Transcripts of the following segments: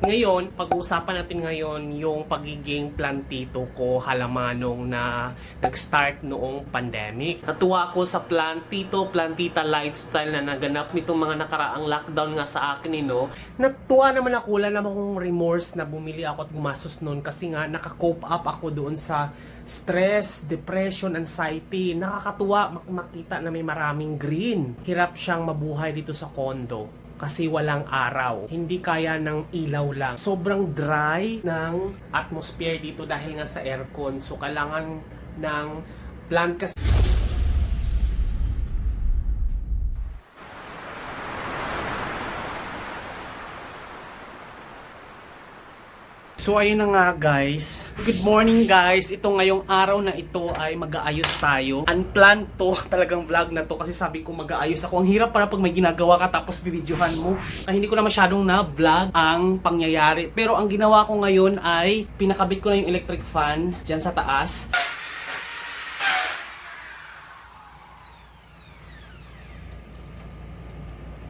Ngayon, pag-uusapan natin ngayon yung pagiging plantito ko halamanong na nag-start noong pandemic. Natuwa ako sa plantita lifestyle na naganap nitong mga nakaraang lockdown nga sa akin, no? Natuwa naman ako, wala naman akong remorse na bumili ako at gumastos noon kasi nga naka-cope up ako doon sa stress, depression, anxiety. Nakakatuwa makita na may maraming green. Hirap siyang mabuhay dito sa condo kasi walang araw. Hindi kaya ng ilaw lang. Sobrang dry ng atmosphere dito dahil nga sa aircon. So kailangan ng plant kasi. So ayun na nga guys. Good morning guys. Ito ngayong araw na ito ay mag-aayos tayo. Unplanned to talagang vlog na to kasi sabi ko mag-aayos ako. Ang hirap para pag may ginagawa ka tapos bibidyohan mo. Ay, hindi ko na masyadong na-vlog ang pangyayari. Pero ang ginawa ko ngayon ay pinakabit ko na yung electric fan dyan sa taas.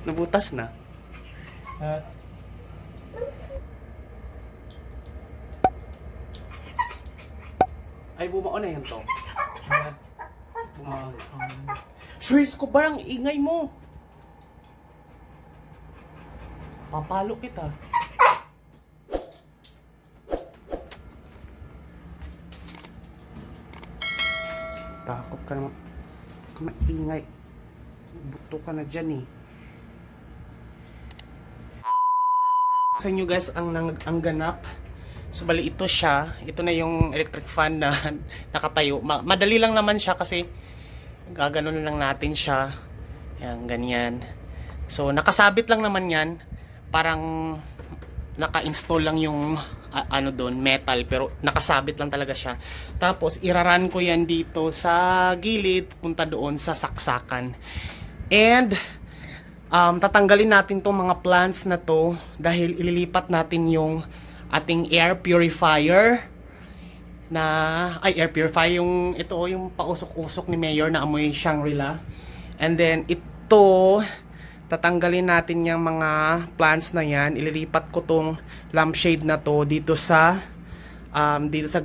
Nabutas na. Ay, bumao na yan, Tom. Bumao. Suis ko, barang ingay mo. Papalo kita. Takot ka naman. Maingay. Buto ka na dyan eh. Sa inyo guys, ang ganap. So bali ito siya, ito na yung electric fan na nakatayo. Madali lang naman siya kasi gaganon lang natin siya. Yan, ganyan. So nakasabit lang naman yan. Parang naka-install lang yung ano doon, metal, pero nakasabit lang talaga siya. Tapos iraran ko yan dito sa gilid, punta doon sa saksakan. And tatanggalin natin tong mga plants na to dahil ililipat natin yung ating air purifier air purifier yung ito yung pausok-usok ni Mayor na amoy Shangri-La. And then ito tatanggalin natin yung mga plants na yan. Ililipat ko tong lampshade na to dito sa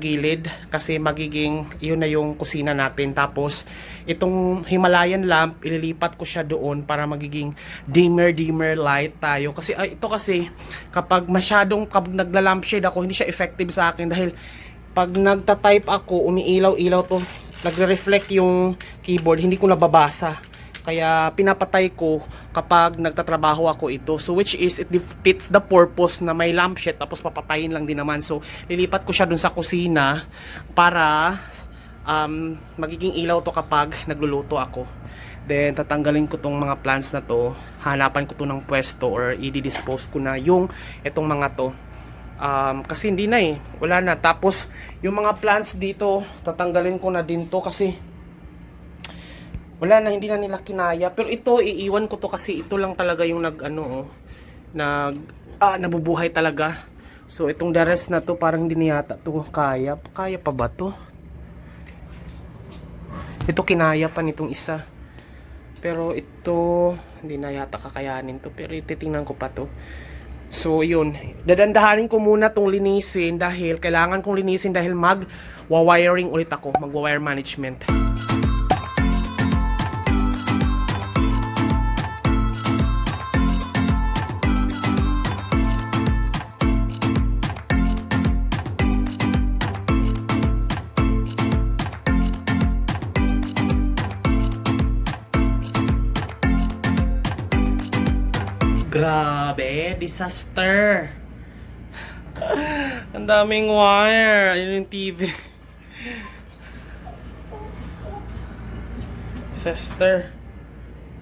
gilid kasi magiging yun na yung kusina natin. Tapos itong Himalayan lamp ililipat ko siya doon para magiging dimmer light tayo kasi ito kasi kapag nagla-lampshade ako hindi siya effective sa akin dahil pag nagta-type ako umiilaw-ilaw to, nagre-reflect yung keyboard, hindi ko nababasa. Kaya pinapatay ko kapag nagtatrabaho ako ito. So which is it defeats the purpose na may lampshade tapos papatayin lang din naman. So lilipat ko siya dun sa kusina para magiging ilaw to kapag nagluluto ako. Then tatanggalin ko tong mga plants na to. Hanapan ko to ng pwesto or i-dispose ko na yung itong mga to. Kasi hindi na eh. Wala na. Tapos yung mga plants dito tatanggalin ko na din to kasi wala na, hindi na nila kinaya. Pero ito, iiwan ko to kasi ito lang talaga yung nabubuhay talaga. So, itong the rest na to, parang hindi na yata to kaya. Kaya pa ba to? Ito, kinaya pa nitong isa. Pero ito, hindi na yata kakayanin to. Pero ititingnan ko pa to. So, yun. Dadandahanin ko muna tong linisin dahil kailangan kong linisin dahil mag-wiring ulit ako. Mag-wire management. Grabe, disaster. Ang daming wire. Ayun yung TV. Disaster.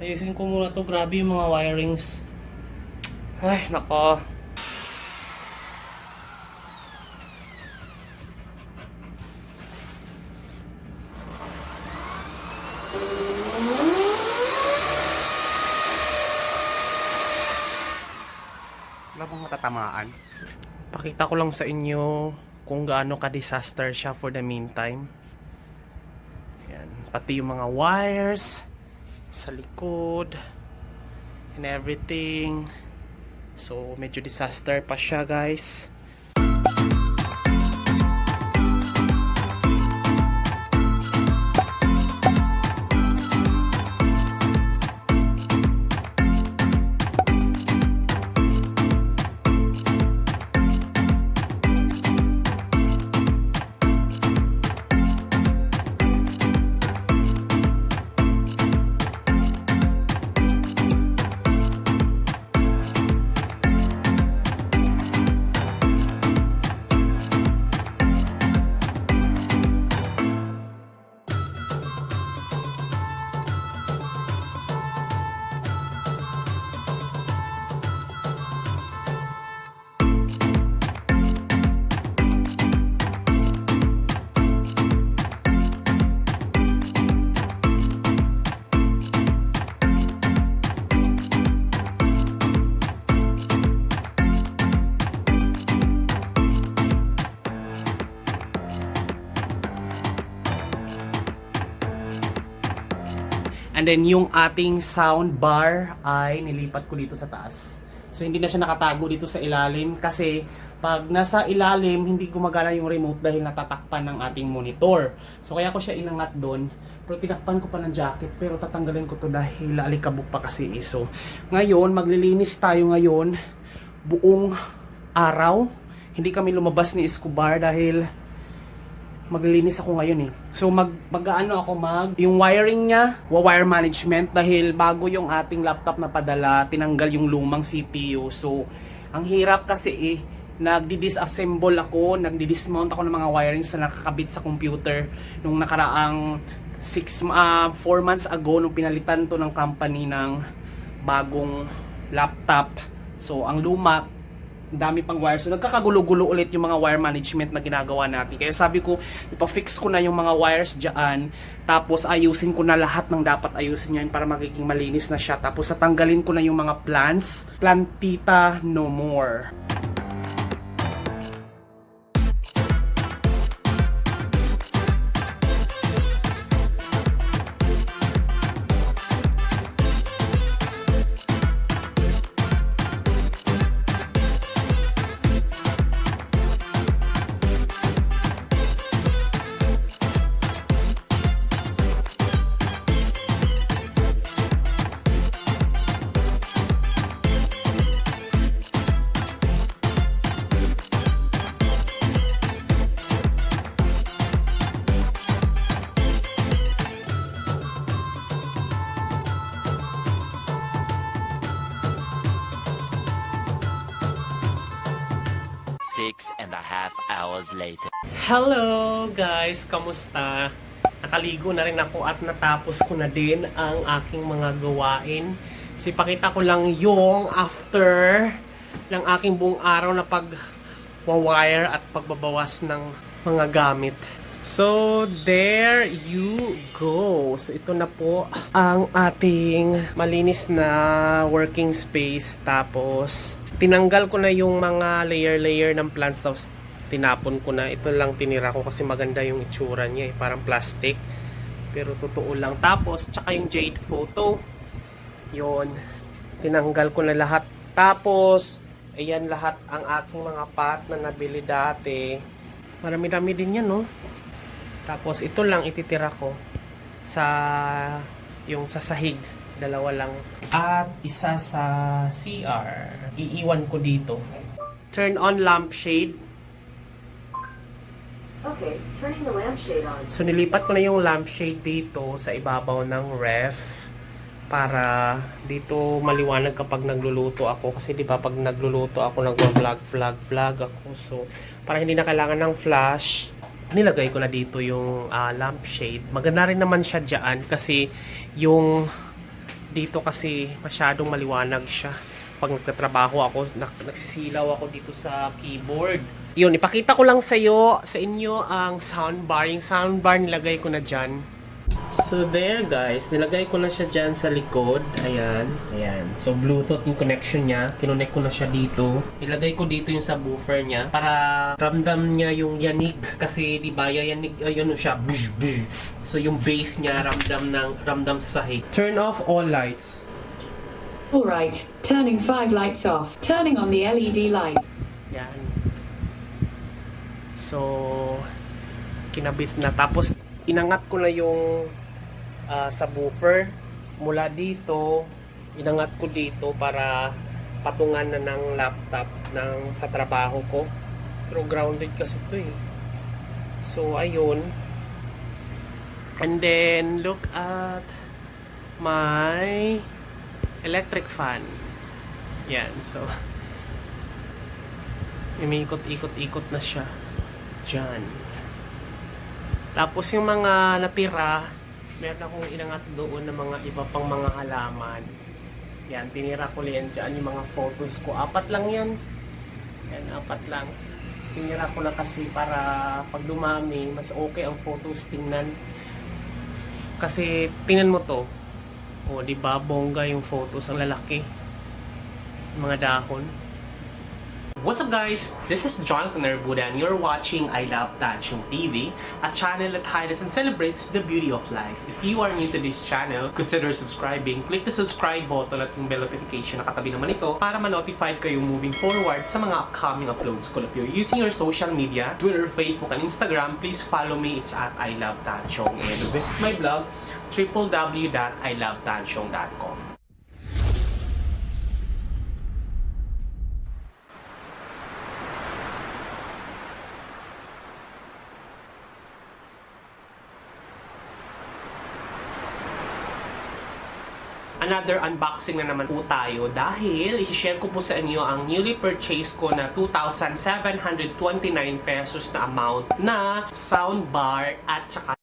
Ayusin ko muna to. Grabe yung mga wirings. Ay, nako. Wala bang matatamaan? Pakita ko lang sa inyo kung gaano ka-disaster siya for the meantime. Yan. Pati yung mga wires sa likod and everything. So, medyo disaster pa siya, guys. And then yung ating sound bar ay nilipat ko dito sa taas. So hindi na siya nakatago dito sa ilalim kasi pag nasa ilalim hindi gumagana yung remote dahil natatakpan ng ating monitor. So kaya ko siya inangat doon. Pero tinakpan ko pa ng jacket pero tatanggalin ko to dahil alikabok pa kasi iso. Ngayon maglilinis tayo ngayon buong araw. Hindi kami lumabas ni Escobar dahil maglilinis ako ngayon eh. So yung wiring niya, wire management dahil bago yung ating laptop na padala, tinanggal yung lumang CPU. So ang hirap kasi eh, nagdi-disassemble ako, nagdi-dismount ako ng mga wirings na nakakabit sa computer nung nakaraang 4 months ago nung pinalitan to ng company ng bagong laptop. So ang luma, dami pang wire. So nagkakagulo-gulo ulit yung mga wire management na ginagawa natin. Kaya sabi ko, ipa-fix ko na yung mga wires dyan. Tapos ayusin ko na lahat ng dapat ayusin yan para magiging malinis na siya. Tapos tatanggalin ko na yung mga plants. Plantita no more. Six and a half hours later. Hello guys! Kamusta? Nakaligo na rin ako at natapos ko na din ang aking mga gawain. Pakita ko lang yung after ng aking buong araw na pag-wire at pagbabawas ng mga gamit. So, there you go. So, ito na po ang ating malinis na working space. Tapos, tinanggal ko na yung mga layer-layer ng plants. Tapos, tinapon ko na. Ito lang tinira ko kasi maganda yung itsura niya. Parang plastic. Pero totoo lang. Tapos, tsaka yung jade photo. Yun. Tinanggal ko na lahat. Tapos, ayan lahat ang aking mga pot na nabili dati. Marami-rami din yan, no? Tapos ito lang ititira ko sa yung sa sahig, dalawa lang. At isa sa CR. Iiwan ko dito. Turn on lampshade. Okay, turning the lampshade on. So nilipat ko na yung lampshade dito sa ibabaw ng ref para dito maliwanag kapag nagluluto ako kasi di ba pag nagluluto ako nagwa-vlog ako. So para hindi na kailangan ng flash, nilagay ko na dito yung lampshade. Maganda rin naman siya dyan kasi yung dito kasi masyadong maliwanag siya. Pag nagtatrabaho ako, nagsisilaw ako dito sa keyboard. Yun, ipakita ko lang sa inyo ang soundbar. Yung soundbar nilagay ko na dyan. So there guys, nilagay ko na siya dyan sa likod. Ayan, ayan. So Bluetooth yung connection niya. Kinonect ko na siya dito. Ilagay ko dito yung subwoofer niya para ramdam niya yung yanig. Kasi di ba yanig, ayun siya. Bush, bush. So yung bass niya ramdam sa sahig. Turn off all lights. Alright, turning 5 lights off. Turning on the LED light. Yan. So, kinabit na. Tapos, inangat ko na yung subwoofer mula dito. Inangat ko dito para patungan na ng laptop sa trabaho ko. Pero grounded kasi ito eh. So, ayun. And then, look at my electric fan. Yan. So, umiikot-ikot-ikot na siya. Diyan. Tapos yung mga natira, meron akong inangat doon ng mga iba pang mga halaman. Yan, tinira ko yan dyan yung mga photos ko. 4 lang yan. Yan, 4 lang. Tinira ko na kasi para pag dumami, mas okay ang photos tingnan. Kasi tingnan mo to. O, di ba bongga yung photos, ang lalaki. Yung mga dahon. What's up guys? This is Jonathan Erbuda and you're watching I Love Tanchong TV, a channel that highlights and celebrates the beauty of life. If you are new to this channel, consider subscribing. Click the subscribe button at yung bell notification na katabi naman ito para ma-notified kayo moving forward sa mga upcoming uploads ko. If you're using your social media, Twitter, Facebook, and Instagram, please follow me. It's at I Love Tanchong. And visit my blog, www.ilovetanchong.com. Another unboxing na naman po tayo dahil i-share ko po sa inyo ang newly purchased ko na 2,729 pesos na amount na soundbar at saka